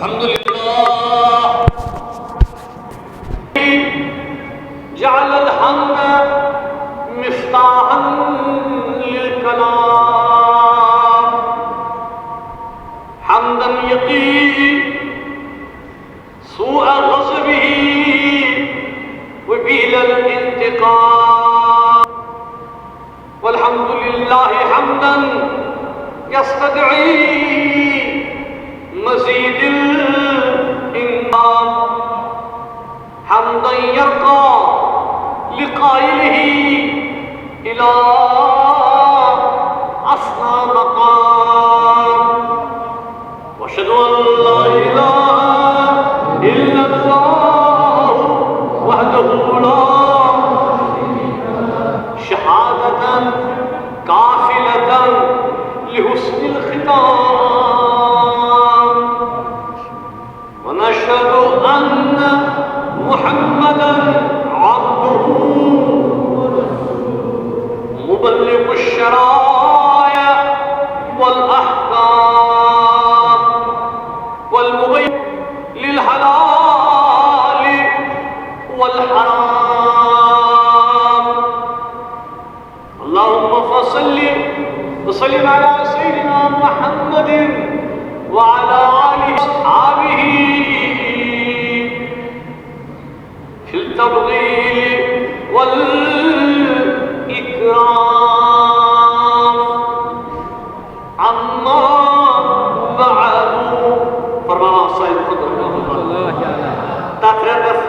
अल्हम्दुलिल्लाह जअल अल-हम्द मिफ्ताहन लिल-कलाम हम्दन यक़ी सूअ ग़ज़बिही व बील इंतिक़ाम वल्हम्दुलिल्लाहि हम्दन यस्तदई मज़ीदिल इंक़ाम हम्दन यरक़ा लिक़ाइलिही इला अस्ना मक़ाम वअशहदु अन ला इलाहा इल्लल्लाह वहदहु ला शहादतन काफ़िलतन लिहुस्निल ख़िताम वनशहदु अन्न मुहम्मदन अब्दुहु मुबल्लिग़ुश शराय वल अहकाम वल मुबय्यिन लिल हलाल वल हराम अल्लाहुम्मा फसल्लि वसल्लिम अला सय्यिदिना मुहम्मदिन व अला आलिहि व अस्हाबिही फिल तबलीग वल इकराम अम्मा बअदु फरमा साहिब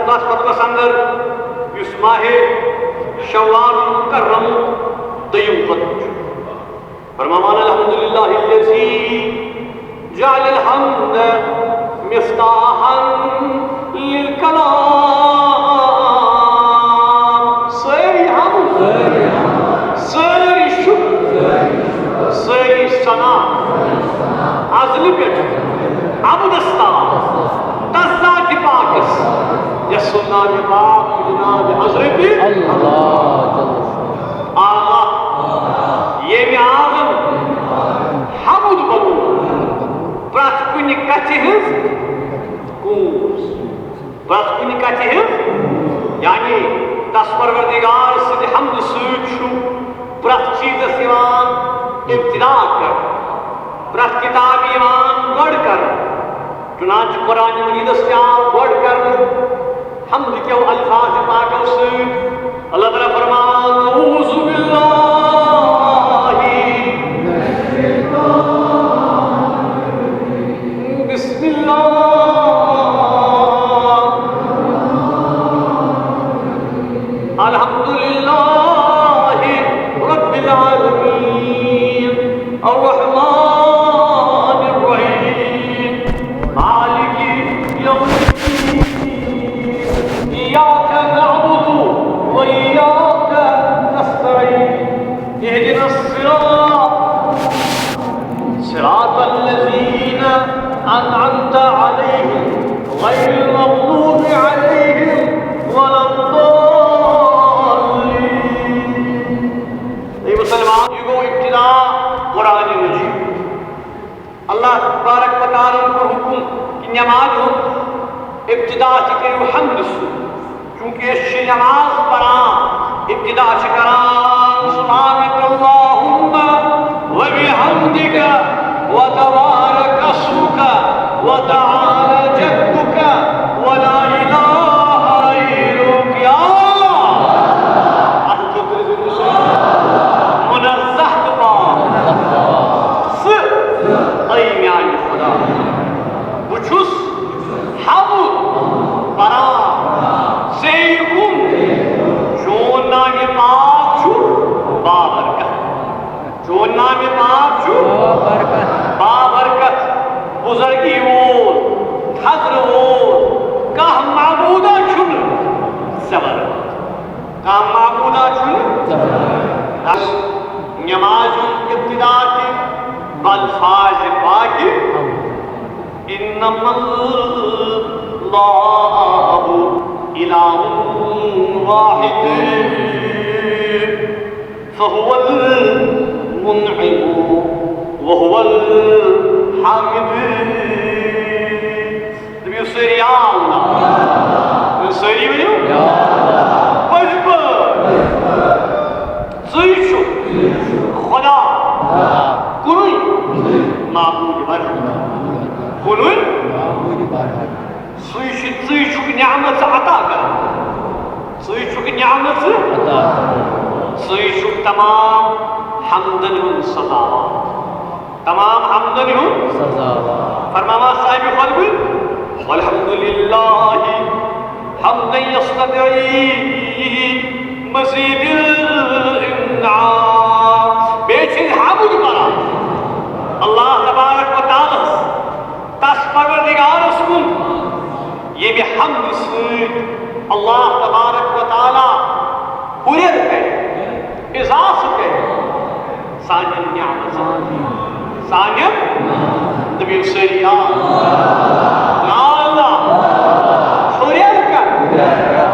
दस खतबस अंदर युस माहे शव्वाल मुकर्रम दय्युम खतब फरमान अल्हम्दुलिल्लाहिल्लज़ी जअल अल-हम्द मिफ्ताहन लिल-कलाम सारी हम्द सारी शुक्र सारी सना अज़ली पेट अबदस्ता तज़्ज़ात पाकस यस्सुन्ना पाक जनाब हज़रत अल्लाह ये आलम हमुद बनो प्रत कुनि कथि हज कूस प्रत कुनि कथि हज यानी तस परवरदिगार सद हम्द सूद प्रत चीज़स इवान इब्तिदा कर प्रत किताब इवान गढ़ कर चुनांच कुरान मजीदस गढ़ कर हम्द के अल्फाज पाक सूद अल्लाह ताला फरमान औज़ु बिल्लाहि बिस्मिल्लाह अल्हम्दुलिल्लाहि रब्बिल आलमीन अर्रहमानिर रहीम मालिकि यौमिद्दीन इय्याका नअबुदु व इय्याका नस्तईन इहदिनस सिरातल लज़ीना अनअमता अलैहिम गैरिल मग़लूबि अलैहिम वलद्दाल्लीन। ये मुसलमान युगो इब्तिदा कुरान मजीद अल्लाह तबारक व तआला को हुक्म कि नमाज हो इब्तिदा करो हम्द से चूंकि नमाज पढ़ा इब्तिदा करा सुब्हानकल्लाहुम्मा व बिहम्दिका व तबारक अस्मुका व तआला जद्दुका व ला इलाहा गैरुका मुनज़्ज़ह पाक ऐ म्यानी खुदा बुछुस हमुद परा सेयुकुम जोन नामे पाक छु बाबरकत जोन नामे पाक छु बाबरकत बुजुर्गी वोल खज्र वोल कह माबूदा छुन सबर कह माबूदा छुन दस नमाज इब्तिदा के अल्फाज पाक इन्नमल्लाहु इलाहुन वाहिद फहुवल मुनइम वहुवल हामिद बोलून सुई छुक न्यामत अता कर सुई छुक न्यामत सुई छुक तमाम हमदन हुन सजा तमाम हमदन हुन सजा फरमावा साहिब खुद वल्हम्दुलिल्लाह हमदन यस्तदई मज़ीद इन्नाम बेचिन हामुद परा अल्लाह तबारक व तआला तस परवरदिगार उसकुन ये भी हमद सूद अल्लाह तबारक व तआला हुरर कर इजाफ कर सानियन नियामत सानियन नबी सरिया या अल्लाह हुरर कर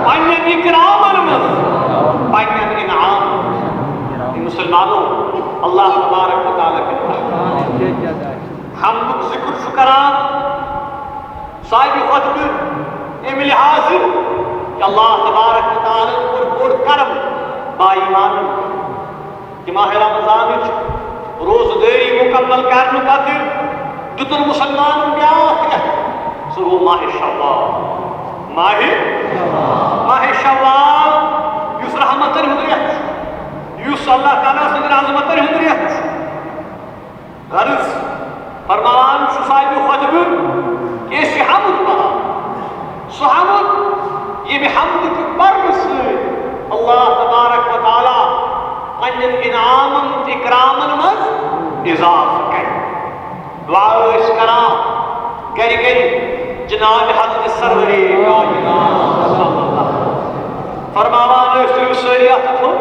पन्नन इकरामन मज पन्नन इनाम मुसलमानों अल्लाह तबारक व तआला के हम जिक्र शुकरान साहिब खुतब इम लिहाज कि अल्लाह तबारक व तआला और बोड़ करम बाईमान कि माह रमजान रोजदारी मुकम्मल करने खातिर दुतन मुसलमान ब्याह सो माह शव्वाल माह शव्वाल युस रहमतन हुंद युस अल्लाह ताला सद अजमतन हुंद गर्ज फरमान साहिब खुतब कि इस हमद परा सो हमद ये भी हमद की बरस अल्लाह तबारक व तआला पन्नन इनामन इकरामन मज इजाफ कर दुआ इस करा कर जनाब हज़रत सरवरे कायनात फरमावान सरियत तो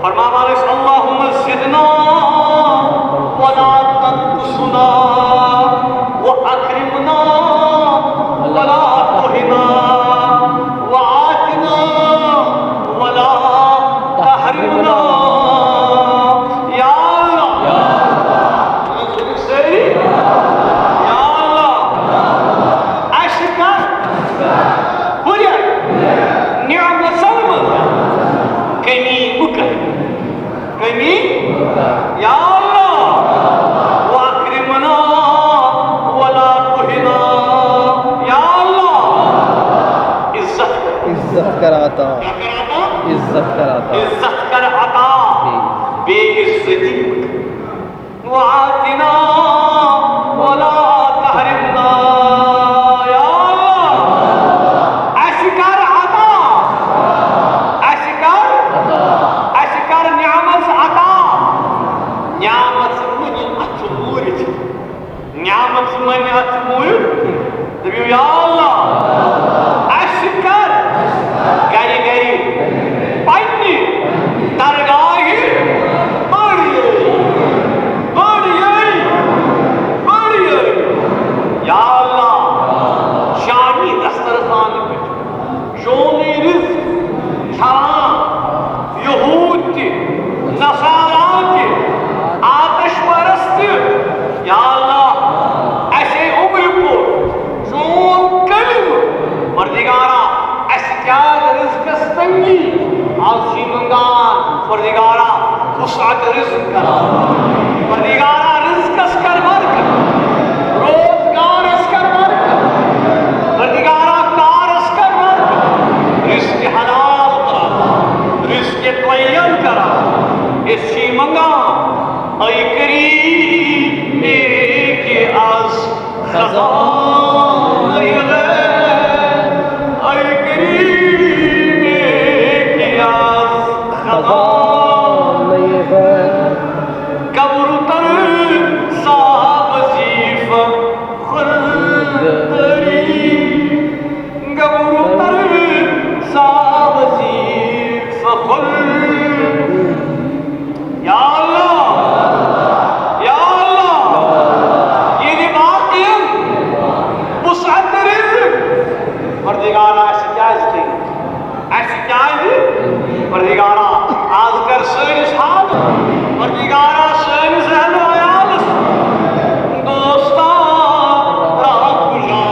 फरमावान अल्लाहुम्मा ज़िदना वला तनकुसना व अकरिमना वला तुहिना व आतिना वला तहरिमना या अल्लाह या अल्लाह अशका हुरिया निअमत सलम कमी मुका कमी या कराता इज्जत कराता बेइज्जती वातिना वला तहरिमना या अल्लाह अशकर अता अशकर नियामत अता नियामत मुनि अतमूर नियामत मुनि अतमूर दबियो या अल्लाह अशकर गरी गरी पन्नी दरगाह बढ़िए या अल्लाह शानी दस्तरखान पे शोनी रिज़्क़ छान यहूद के नसारा के आतिश परस्त या अल्लाह ऐसे उम्र को जोन कलिम परदिगारा क्या रिज़्क़ तंगी आलसी मंगान परदिगारा वुसअत रिज़्क़ करा परदिगारा रिज़्क़ कर बरकत रोजगार कर बरकत परदिगारा कार कर बरकत रिज़्क़ हलाल करा रिज़्क़ तय्यब करा इसी मंगा ऐ करीम के आज खज़ान परदिगारा आज कर सैनिस हाल परदिगारा सैनिस रहलो आयालस दोस्ता राकुला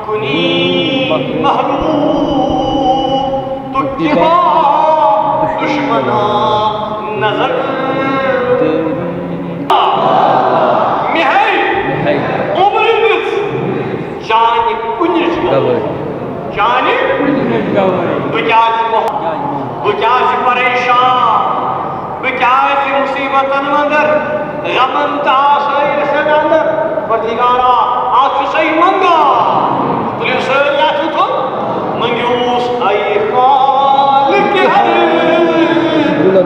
कुनी महलू तुक्तिबा दुश्मना नजर मिहाई उमरिस जाने बुझाज परेशान बुझाज मुसीबतन अंदर गमन तासर से अंदर परदिगारा आज सही मंगा पुलिस या तो मंगूस आई खालिक हर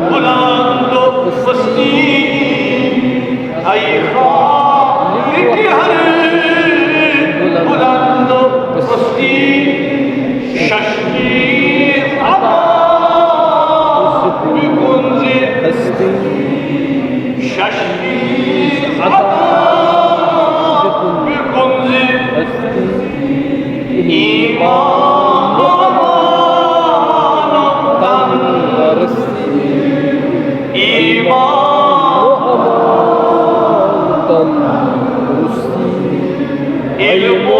बुलंद बस्ती आई खालिक हर बुलंद बस्ती शशि अता बिकुंज़े हस्ती शशि अता बिकुंज़े हस्ती ईमान अमान तंदुरुस्ती ईमान अमान तंदुरुस्ती इल्म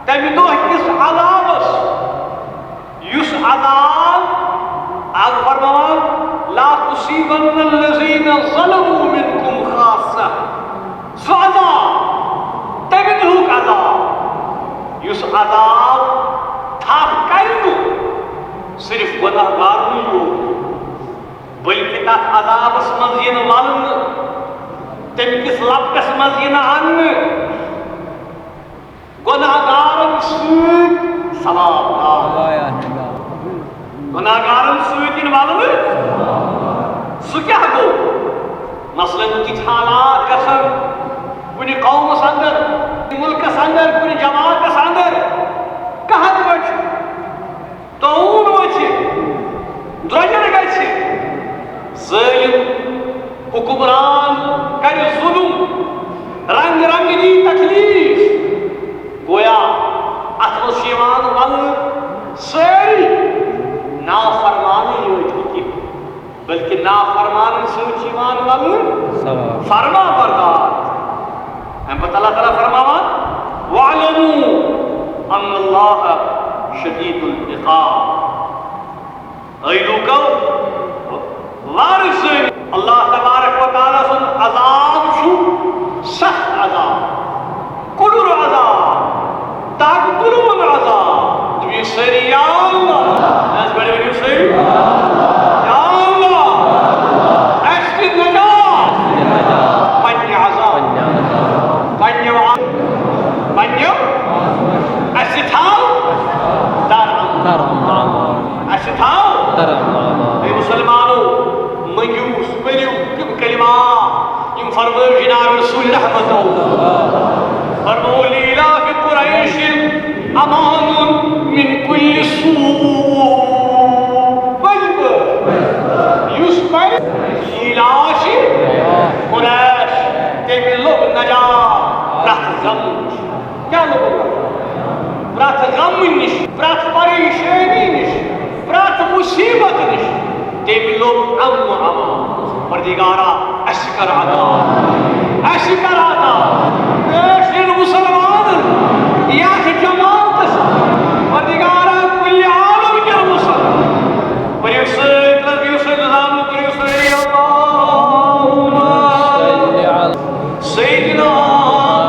तमि दो किस अजाबस युस अजाब يصيبن الذين ظلموا منكم خاصة سو عذاب تبدوك عذاب يس عذاب تھاپ کرنو صرف گناہگار نہیں بلکہ تات عذابس مز ین ولن تم کس لبکس مز ین ان گناہگارن سۭتۍ ثواب گناہگارن سۭتۍ ین ولن سُہ کیٛاہ گوٚو مثلاً تِتھۍ حالات گژھن کُنہِ قومس اندر ملکس اندر کُنہِ جماعتس اندر قحط وچھ طاعون وچھ درٛۄجر گژھِ ظٲلم حکمران کرِ ظلم رنگ رنگ دی تکلیف گویا اتھ منٛز چھُ یِوان وننہٕ سٲری نافرمانٕے یوت نہٕ کینٛہہ بلکہ نافرمانن سۭتۍ چھُ یِوان وننہٕ فرما بردار اَمہِ پتہٕ اللہ تعالیٰ فرماوان وَاعْلَمُوا أَنَّ اللَّهَ شَدِيدُ الْعِقَابِ اے لوٗکو وارٕ سۭتۍ اللہ تبارک و تعالیٰ سُنٛد عذاب چھُ سخت عذاب کُڑُر عذاب دگ تُلوُن عذاب دِیِو سٲری یا اللہ اَسہِ پٮ۪ٹھ ؤنِو سٲری یا اللہ اَسہِ دِ نجات پنٛنہِ عذاب پنٛنیو اَسہِ تھاو در اَسہِ تھاو اے مُسلمانو منگیو پٔرِو تِم کلمات یِم فرمٲو جناب رسول رحمتو فرموو لإلاف قریش امان من کل سوء یُس پرِ لیٖلاش قریش تٔمۍ لوٚب نجات پرٛٮ۪تھ غم نِش کیٛاہ لوٚب پرٛٮ۪تھ غمہٕ نِش پرٛٮ۪تھ پریشٲنی نِش پرٛٮ۪تھ مُصیبت نِش تٔمۍ لوٚب امن امان پردگارا اَسہِ کر عطا اَسہِ کر عطا کٲشرٮ۪ن مُسلمانن یتھ جماعتس پردگارا کُلہِ عالم کٮ۪ن مُسلمان پٔرِو سۭتۍ پٔرِو سۭتۍ زانو پٔرِو سٲری اللہُمَّ سیدنا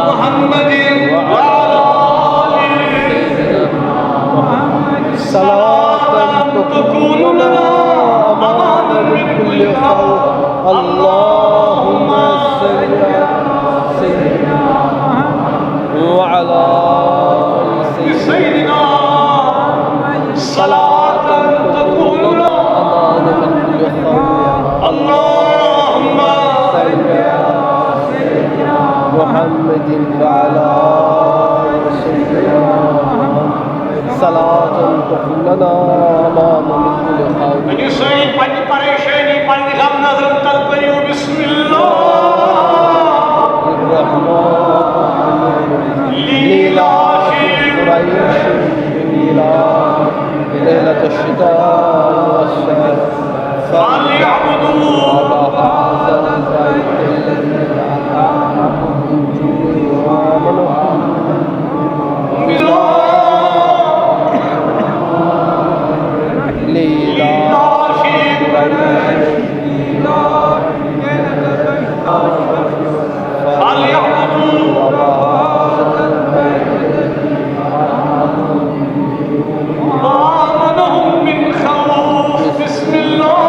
محمد وعلى آله صلاة تكون لنا أمانا من كل خوف اللهم صل على سيدنا محمد وعلى آل سيدنا صلاة تكون لنا أمانا من كل خوف اللهم صل على سيدنا محمد وعلى آل سيدنا صلاة تكون لنا أمانا من كل خوف من يسعد پننہِ پریشٲنی پننہِ غم نظرن تل پٔرِو بسم اللہ الرحمن لإلاف قریش إلاف ليلة الشتاء والصيف فليعبدوا رب هذا البيت الذي أطعمهم من جوع وآمنهم من آمنهم من خوف بسم الله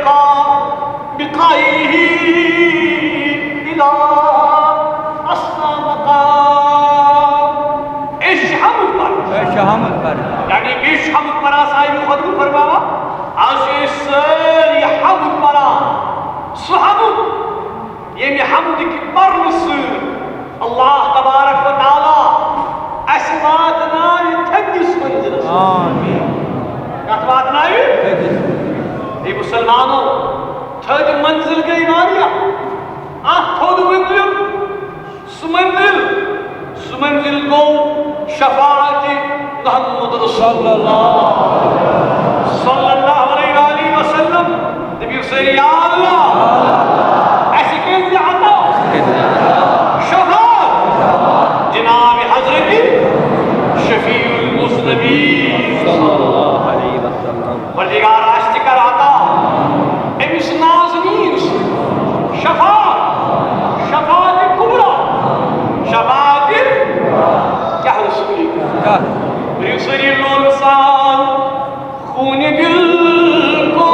يرقى بقائله إلى أصلى مقام. إيش حمد بر يعني إيش حمد برا صاحب خود کو فرماوا آشی سری حمد برا صحمد يمي حمد کی برلس الله تبارك وتعالى أسواتنا يتهدس منزلس. آمين. أسواتنا يتهدس. دي مسلمانو تهد منزل گئی واریا تهد منزل سمنزل گو شفاعت محمد رسول الله صلى الله عليه وآله وسلم. نبي سيدي يا الله أسكن عطا شفاعت جناب حضرت شفيع المذنبين صلى الله عليه وسلم. پروردگار اشتکر عطا امس نازنین شفاعت کبرا شفاعت کیا رسولی رسولی لولسان خون دل کو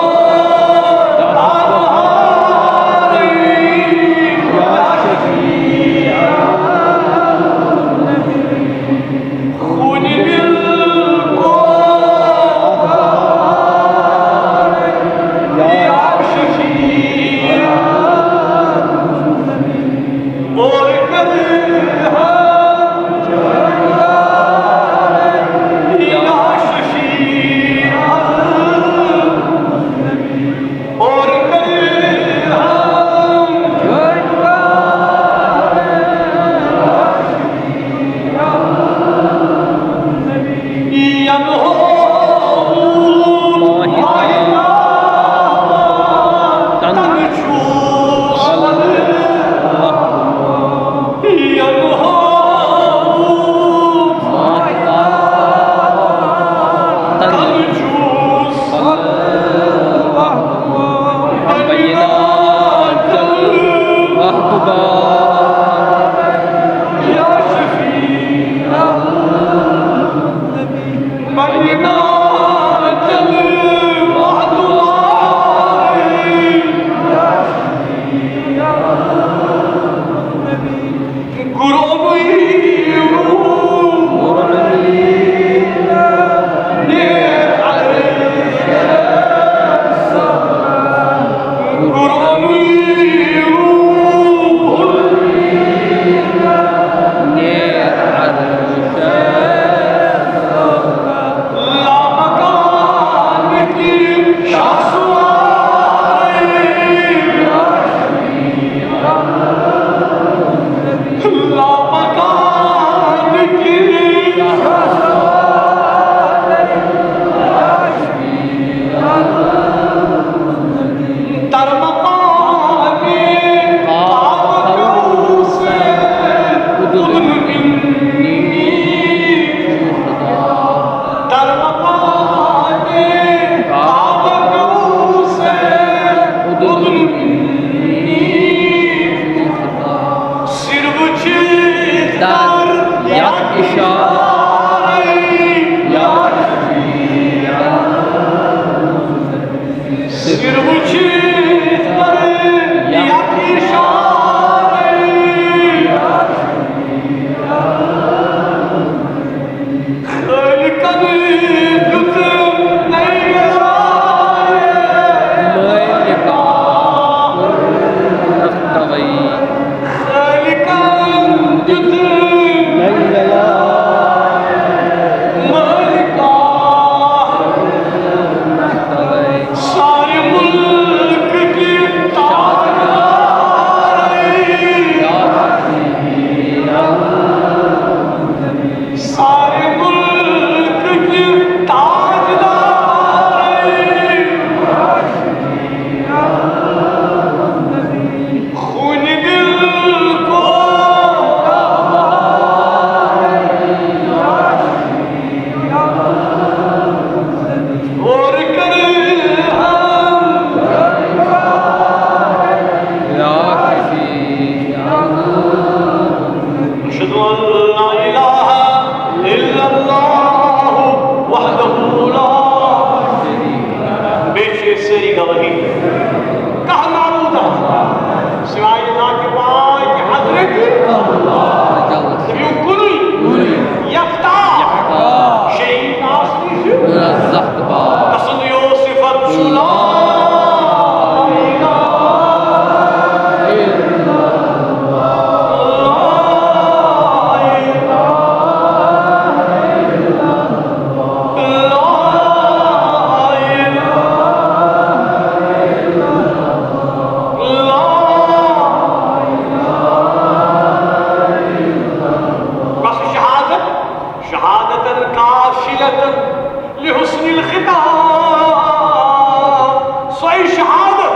शहादत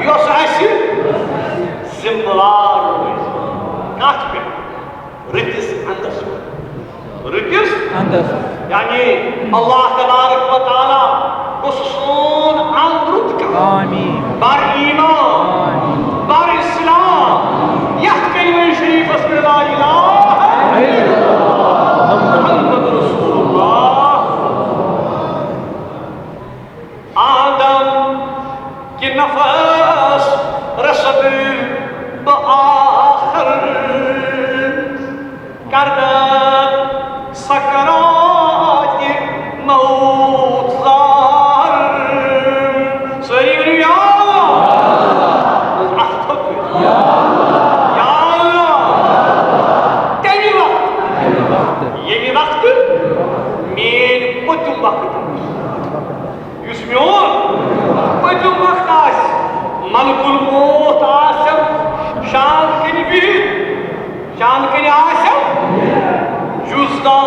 यस आसि जिम्मेवार कथ पे रितिस अंदस यानी अल्लाह तबारक व तआला उस सोन अंदरुत का बर ईमान बर इस्लाम यह कलिमा शरीफ में ला इलाहा इल्लल्लाह मुहम्मद रसूलुल्लाह आदम के नफस रसद बआखर करदत सकरात मौत ज़ार सरी या तमी वक्त मेन पतुम वक्त उस मोन पतुम वक्त मलकुल मौत शान कन शान कन जुज़दा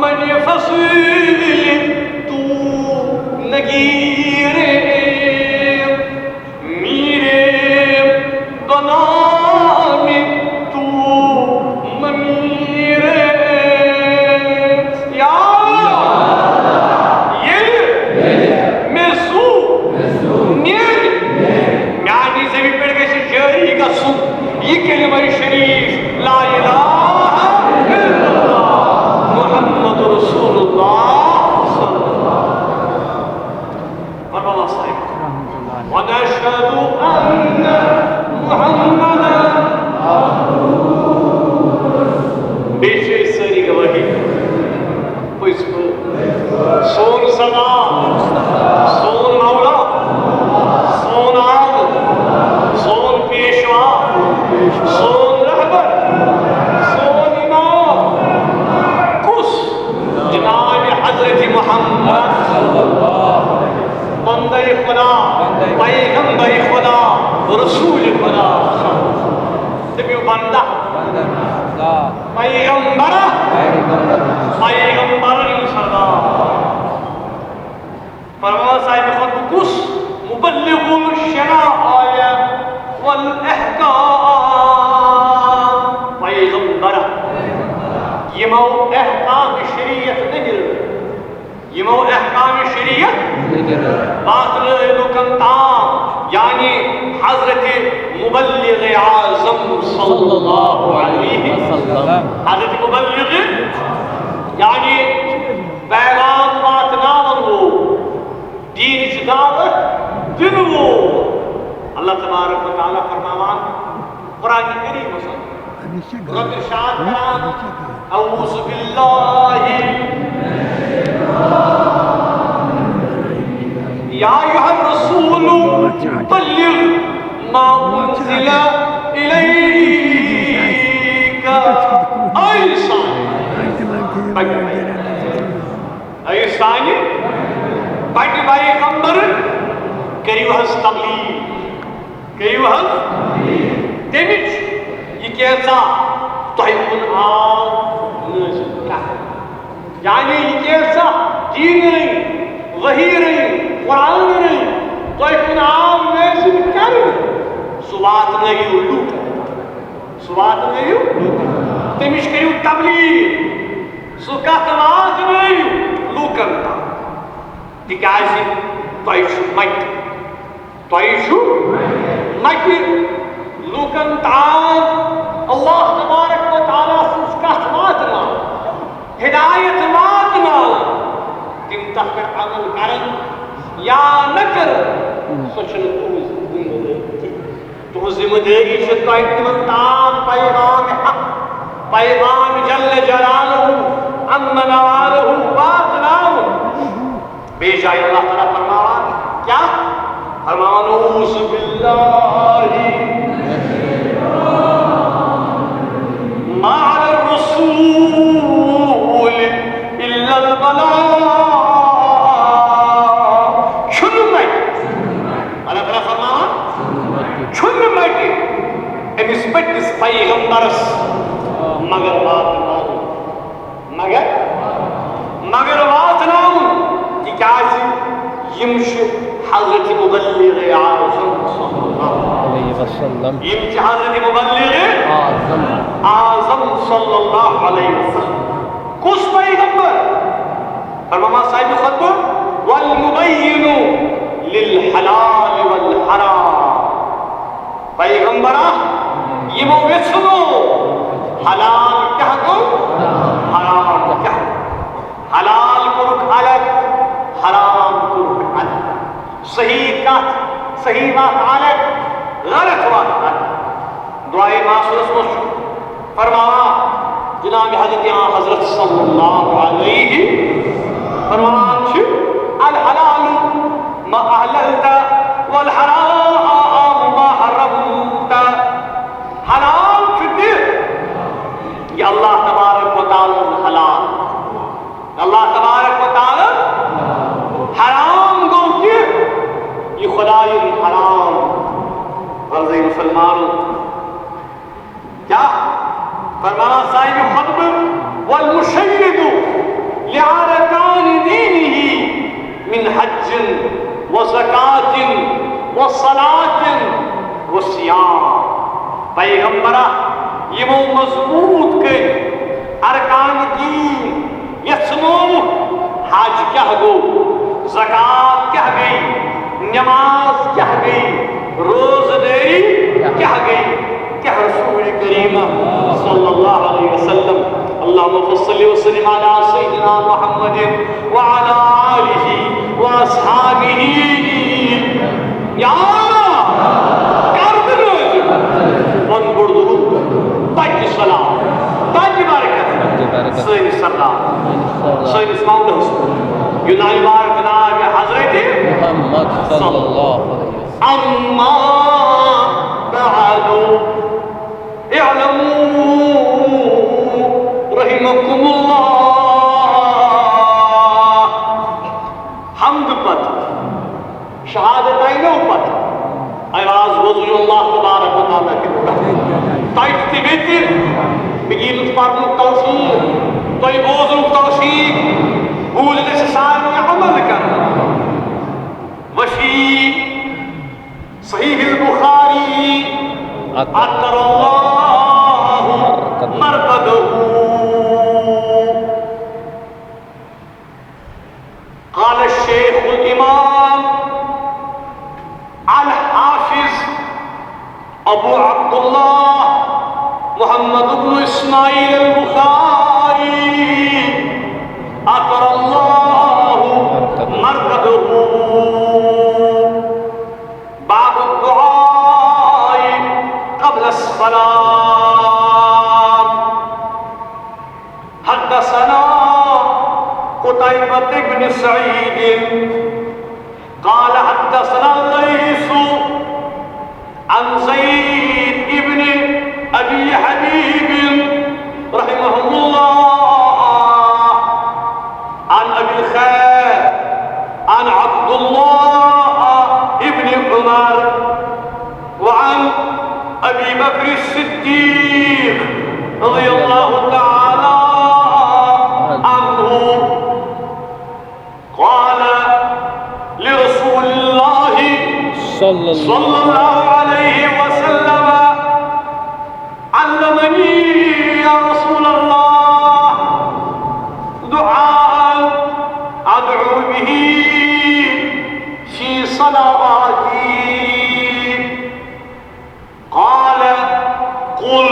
मन फसील तू नगीरे मीरे बनामी तू ममीरे या ये मेसू नीर यानी जमी पे गई जारी गसू ये कलिमा शरीफ ला इलाहा इल्लल्लाह मुहम्मद रसूलुल्लाह सल्लल्लाहु अलैहि वसल्लम व नशहदु अन्ना मुहम्मदन बेशे सारी गवाही पुष्प सोन सदा सोन मौला सोन आग सोन पेशवा सोन रहबर सोन इमाम कुस जनाब हजरत मोहम्मद बंदे खुदा पैगंबर खुदा रसूल खुदा तभी बंदा पैगंबर सदा फरमाया साहिब खुद कुस मुबल्लिगुल शराया वल अहकाम पैगंबर यमो अहकाम शरीयत नगर यमो अहकाम शरीयत बात लुकन ताम यानी हजरत मुबल्लिग आज़म सल्लल्लाहु अलैहि वसल्लम हजरत मुबल्लिग यानी पैगाम वातनावन वो दीन की दावत दिन वो अल्लाह तबारक व तआला फरमावान कुरान करीम में रब इरशाद फरमान औज़ु बिल्लाहि या अय्युहर रसूल बल्लिग मा उनज़िला इलैका ऐसानी बड़ पैगंबर करियो हस तबलीग करियो हस तमिच ये कैसा तोहन आव यानी ये कैसा दीन नहीं वही नहीं कुरान नहीं तोहन आव नज़िल कर सुवात नहीं लूक सुवात नहीं तमिच करियो तबलीग सुकत वाज नहीं लूकन ता तिकाजी तोयशु मत लूकन ताम अल्लाह तबारक व तआला सुकत वातना हिदायत वातना तिम तह पे अमल करन या न कर सोचन तो जिम्मेदारी से तोयन ताम पैगाम हक पैगाम जल्ल जलालहु अम्मा नवालहु वातनाहु बेजाय अल्लाह ताला फरमावा क्या फरमावा औज़ु बिल्लाहि मा अला रसूल इल्ला अल बलाग छुनमत अल्लाह ताला फरमावा छुनमत अमिस पट्टिस पैगंबरस मगर वातनाउन तिकाज यम हजरत मुबल्लिग आज़म सल्लल्लाहु अलैहि वसल्लम हजरत मुबल्लिग आज़म सल्लल्लाहु अलैहि वसल्लम कुछ पैगंबर फरमाया साहिब खुतबा वल मुबय्यिनु लिल हलाल वल हराम पैगंबरा यमो वेछनो हलाल क्या गो हराम क्या हलाल कुरुक अलग हराम कुरुक अलग सही बात अलग गलत बात अलग दुआए मासूस मशहूर फरमाया जनाब हजरत सल्लल्लाहु अलैहि फरमान अल हलाल मा अहललता वल हराम मा हरमता हलाल फिर ये अल्लाह तबारक व तआला हलाल अल्लाह तबारक व तआला हराम गो के ये खुदाई हराम अर्ज़ मुसलमानों क्या फरमाना साहिब खुतब वल मुशय्यिद लिअरकान दीनिही मिन हज्ज व ज़कात व सलात व सियाम पैगंबरा यमो मजबूत के अरकान दीन यस्मो हज क्या गो ज़कात क्या गई नमाज क्या गई रोज़दारी क्या गई क्या रसूल करीम सल्लल्लाहु अलैहि वसल्लम अल्लाहुम्मा सल्लि व सल्लिम अला सय्यिदिना मुहम्मदिन व अला आलिहि व अस्हाबिहि या कर दो वन बुर्दु ताकि सलाम ताकि बरकत सही सलाम सही इस्माम युनानी बारक जनाब हजरत मोहम्मद सल्लल्लाहु अलैहि वसल्लम अम्मा बअदु इअलमू रहिमकुमुल्लाह हम्द पद शहादतैनो पद आवाज वज़ू अल्लाह तबारक व तआला के ताइट तिबेतिर बिगिन पार्नु तौफीक तो बोझनु तौफीक बूझने से सारे अमल करना वशी सहीह बुखारी अतरल्लाहु मरकदहु قال الشيخ الإمام الحافظ أبو عبد الله محمد بن إسماعيل البخاري أطر الله مرقده باب الدعاء قبل الصلاة حدثنا قتيبة بن سعيد قال حدثنا الليث عن زيد بن أبي حبيب رحمه الله عن أبي الخير عن عبد الله بن عمر وعن أبي بكر الصديق رضي الله تعالى عنه قال لرسول الله صلى الله عليه وسلم علمني يا رسول الله دعاء أدعو به في صلواتي قال قل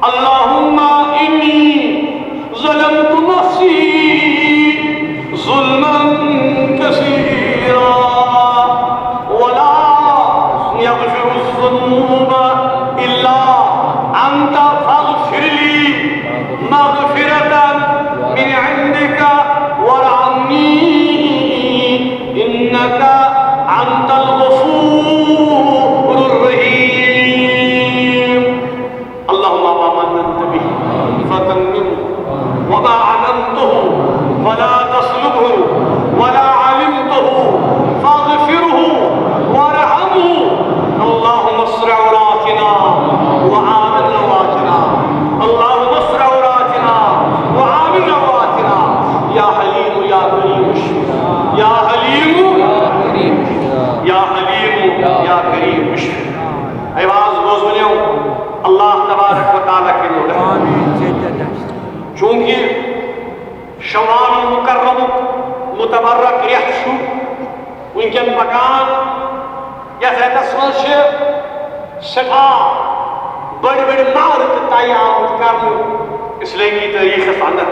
اللهم إني ظلمت نفسي ظلما كثيرا ولا يغفر الذنوب إلا أنت فاغفر لي مغفرة من عندك وارحمني إنك أنت الغفور चूंकि शवाल मुकर्रम मुतबर्रक रेत वनकन पकान यथ रेतस मज सठा बड़ बड़ मारक तय आमत कर इस्लामी तारीखस अंदर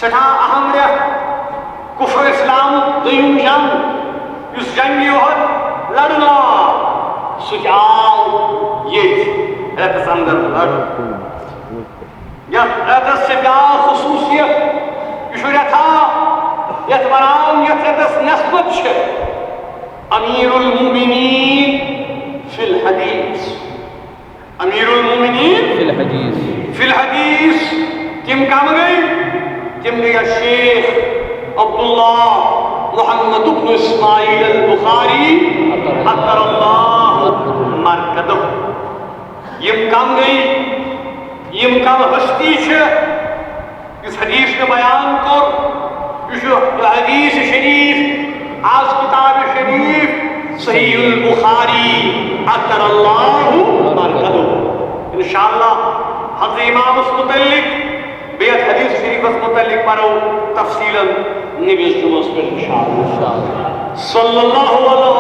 सठा अहम रेत कुफ्र इस्लाम दोयम जंग इस जंग योहद लड़ना सुझाव ये रेतस अंदर लड़ रेतस से ब्या खसूसियत यह रेथा यथ वनान यथ रेतस नस्बत अमीरुल मोमिनीन फिल हदीस अमीरुल मोमिनीन फिल हदीस तिम कम गई तिम गई शेख अब्दुल्लाह मोहम्मद इब्न इस्माइल अल बुखारी अतरल्लाहु मरकदहु यम कम गई यम कम हस्ती इस हदीस के बयान कर हदीस शरीफ आज किताब शरीफ सहीहुल बुखारी अतरल्लाहु मरकदहु इंशाअल्लाह हज़रत इमाम मुतल्लिक बेयत हदीस शरीफ मुतल्लिक परो तफसीलन निबिस जुमस पर इंशाअल्लाह सल्लल्लाहु अलैहि